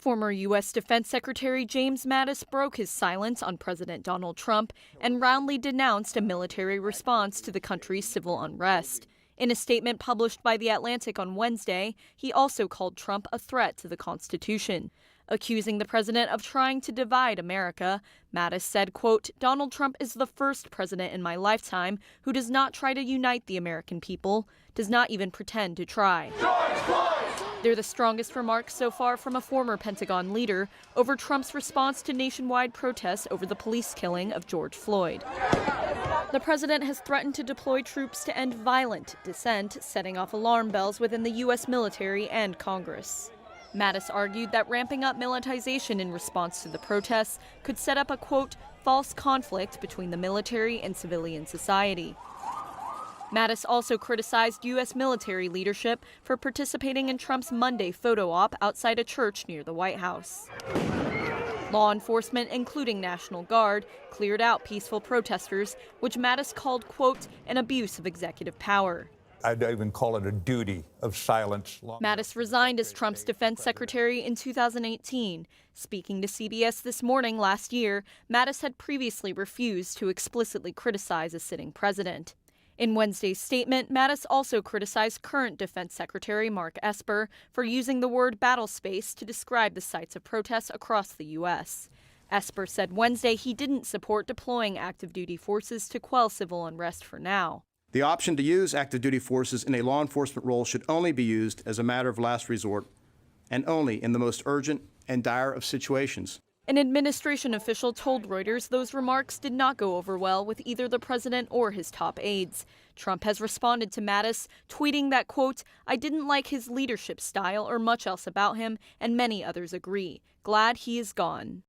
Former U.S. Defense Secretary James Mattis broke his silence on President Donald Trump and roundly denounced a military response to the country's civil unrest. In a statement published by The Atlantic on Wednesday, he also called Trump a threat to the Constitution. Accusing the president of trying to divide America, Mattis said, quote, "Donald Trump is the first president in my lifetime who does not try to unite the American people, does not even pretend to try." They're the strongest remarks so far from a former Pentagon leader over Trump's response to nationwide protests over the police killing of George Floyd. The president has threatened to deploy troops to end violent dissent, setting off alarm bells within the U.S. military and Congress. Mattis argued that ramping up militarization in response to the protests could set up a, quote, false conflict between the military and civilian society. Mattis also criticized U.S. military leadership for participating in Trump's Monday photo op outside a church near the White House. Law enforcement, including National Guard, cleared out peaceful protesters, which Mattis called, quote, an abuse of executive power. I'd even call it a duty of silence. Mattis resigned as Trump's defense secretary in 2018. Speaking to CBS This Morning last year, Mattis had previously refused to explicitly criticize a sitting president. In Wednesday's statement, Mattis also criticized current Defense Secretary Mark Esper for using the word battle space to describe the sites of protests across the U.S. Esper said Wednesday he didn't support deploying active duty forces to quell civil unrest for now. The option to use active duty forces in a law enforcement role should only be used as a matter of last resort and only in the most urgent and dire of situations. An administration official told Reuters those remarks did not go over well with either the president or his top aides. Trump has responded to Mattis, tweeting that, quote, "I didn't like his leadership style or much else about him, and many others agree. Glad he is gone."